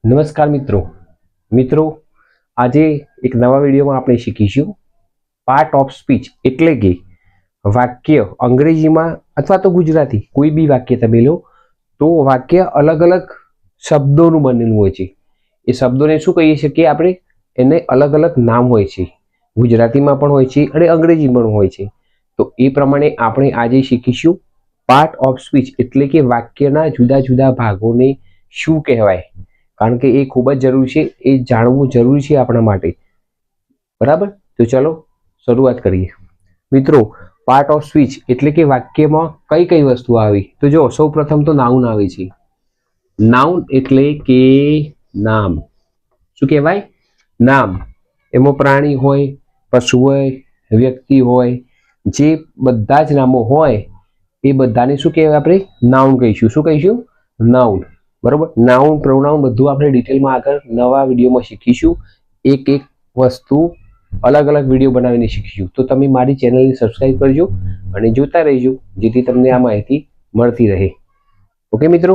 નમસ્કાર મિત્રો આજે એક નવા વિડીયોમાં આપણે શીખીશું પાર્ટ ઓફ સ્પીચ એટલે કે વાક્ય અંગ્રેજીમાં અથવા તો ગુજરાતી કોઈ બી વાક્ય તમે લો તો વાક્ય અલગ અલગ શબ્દોનું બનેલું હોય છે. એ શબ્દોને શું કહીએ છીએ કે આપણે એને અલગ અલગ નામ હોય છે. ગુજરાતીમાં પણ હોય છે અને અંગ્રેજીમાં પણ હોય છે. તો એ પ્રમાણે આપણે આજે શીખીશું પાર્ટ ઓફ સ્પીચ એટલે કે વાક્યના જુદા જુદા ભાગોને શું કહેવાય, કારણ કે એ ખૂબ જ જરૂરી છે. એ જાણવું જરૂરી છે આપણા માટે. બરાબર, તો ચલો શરૂઆત કરીએ. મિત્રો, પાર્ટ ઓફ સ્પીચ એટલે કે વાક્યમાં કઈ કઈ વસ્તુ આવી તો જો સૌ પ્રથમ તો નાઉન આવે છે. નાઉન એટલે કે નામ. શું કહેવાય? નામ. એમાં પ્રાણી હોય, પશુ હોય, વ્યક્તિ હોય, જે બધા જ નામો હોય એ બધાને શું કહેવાય? આપણે નાઉન કહીશું. શું કહીશું? નાઉન. બરોબર, નાઉન પ્રોનાઉન બધું આપણે ડિટેલમાં આગળ નવા વિડીયોમાં શીખીશું. એક એક વસ્તુ અલગ અલગ વિડીયો બનાવીને શીખીશું. તો તમે મારી ચેનલને સબસ્ક્રાઈબ કરજો અને જોતા રહેજો, જેથી તમને આ માહિતી મળતી રહે. ઓકે મિત્રો,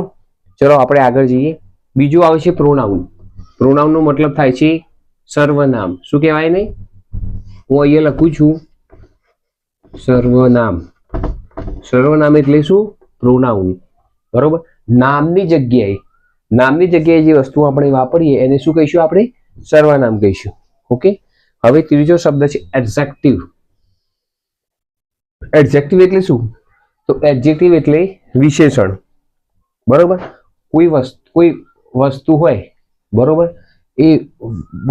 ચલો આપણે આગળ જઈએ. બીજું આવે છે પ્રોનાઉન. પ્રોનાઉનનો મતલબ થાય છે સર્વનામ. શું કહેવાય ને? હું અહીંયા લખું છું સર્વનામ. સર્વનામ એટલે શું? પ્રોનાઉન. બરોબર, નામની જગ્યાએ જે વસ્તુ આપણે વાપરીએ એને શું કહીશું? આપણે સર્વનામ કહીશું. ઓકે, હવે ત્રીજો શબ્દ છે એડજેક્ટિવ. એડજેક્ટિવ એટલે શું? તો એડજેક્ટિવ એટલે વિશેષણ. બરોબર, કોઈ વસ્તુ હોય, બરોબર, એ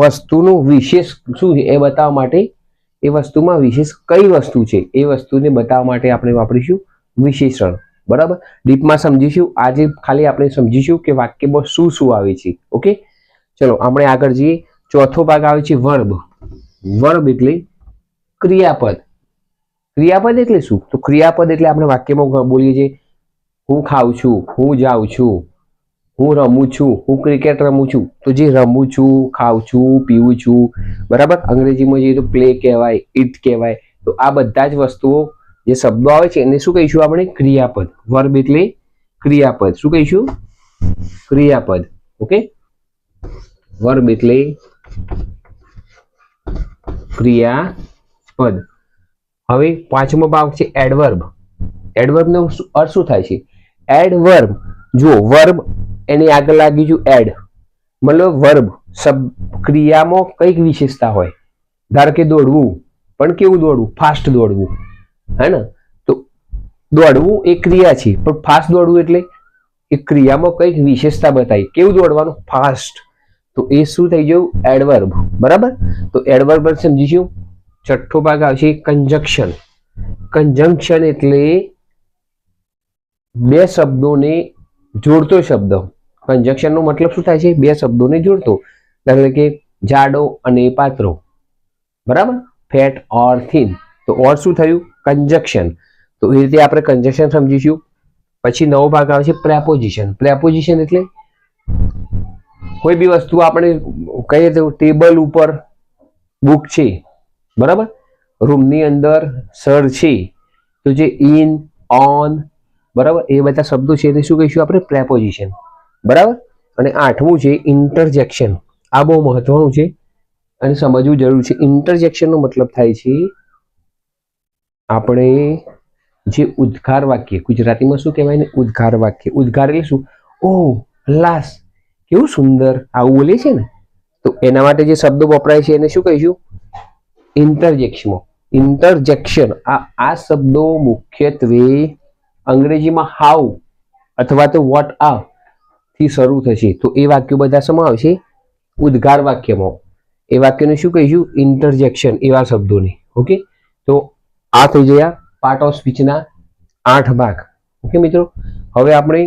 વસ્તુનું વિશેષ શું છે એ બતાવવા માટે, એ વસ્તુમાં વિશેષ કઈ વસ્તુ છે એ વસ્તુને બતાવવા માટે આપણે વાપરીશું વિશેષણ. બરાબર, ડીપમાં સમજીશું. આજે ખાલી આપણે સમજીશું કે વાક્યમાં શું શું આવે છે. ઓકે, ચલો આપણે આગળ જઈએ. ચોથો ભાગ આવે છે વર્બ. વર્બ એટલે ક્રિયાપદ. ક્રિયાપદ એટલે શું? તો ક્રિયાપદ એટલે આપણે વાક્યમાં બોલીએ છીએ હું ખાઉં છું, હું જાઉં છું, હું રમું છું, હું ક્રિકેટ રમું છું. તો જે રમું છું, ખાઉં છું, પીવું છું, બરાબર, અંગ્રેજીમાં જઈએ તો પ્લે કહેવાય, ઇટ કહેવાય. તો આ બધા જ વસ્તુઓ જે શબ્દો આવે છે એને શું કહીશું આપણે? ક્રિયાપદ. વર્બ એટલે ક્રિયાપદ. શું કહીશું? ક્રિયાપદ. ઓકે, વર્બ એટલે ક્રિયાપદ. હવે પાંચમો ભાગ છે એડવર્બ. એડવર્બ નો અર્થ શું થાય છે? એડવર્બ, જો વર્બ એની આગળ લાગી એડ, મતલબ વર્બ ક્રિયામાં કઈક વિશેષતા હોય. ધારો કે દોડવું, પણ કેવું દોડવું? ફાસ્ટ દોડવું. હે ને? તો દોડવું એ ક્રિયા છે, પણ ફાસ્ટ દોડવું એટલે એ ક્રિયામાં કઈક વિશેષતા બતાવી. કેવું દોડવાનું? ફાસ્ટ. તો એ શું થઈ ગયું? એડવર્બ. બરાબર, તો એડવર્બ પર સમજીશું. છઠ્ઠો ભાગ આવશે કંજંક્શન. કંજંક્શન એટલે બે શબ્દોને જોડતો શબ્દ. કંજંક્શન નો મતલબ શું થાય છે? બે શબ્દોને જોડતો. એટલે કે જાડો અને પાતળો. બરાબર, ફેટ ઓર થીન. તો ઓર શું થયું? કંજંક્શન. તો એ રીતે આપણે કંજંક્શન સમજીશું. પછી નવો ભાગ આવે છે પ્રેપોઝિશન. પ્રેપોઝિશન એટલે કોઈ બી વસ્તુ આપણે કહીએ તો ટેબલ ઉપર બુક છે, બરાબર, રૂમની અંદર સર છે, તો જે ઇન, ઓન, બરાબર, એ બધા શબ્દો છે એને શું કહીશું આપણે? પ્રેપોઝિશન. બરાબર. અને આઠમું છે ઇન્ટરજેક્શન. આ બહુ મહત્વનું છે અને સમજવું જરૂર છે. ઇન્ટરજેક્શન નો મતલબ થાય છે આપણે જે ઉદ્ગાર વાક્ય, ગુજરાતીમાં શું કહેવાય ને? ઉદ્ગાર વાક્ય. ઉદ્ગાર એટલે શું? ઓહ લાસ, કેવું સુંદર, આવું બોલે છે ને. તો એના માટે જે શબ્દો વપરાય છે એને શું કહીશું? ઇન્ટરજેક્શન. ઇન્ટરજેક્શન. આ શબ્દો મુખ્યત્વે અંગ્રેજીમાં હાઉ અથવા તો વોટ આ થી શરૂ થશે. તો એ વાક્યો બધા શેમાં આવશે? ઉદ્ગાર વાક્યમાં. એ વાક્યને શું કહીશું? ઇન્ટરજેક્શન. એવા શબ્દોને. ઓકે, તો આ થઈ ગયા પાર્ટ ઓફ સ્પીચના 8 ભાગ. ઓકે મિત્રો, હવે આપણે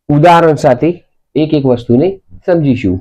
ઉદાહરણ સાથે એક એક વસ્તુને સમજીશું.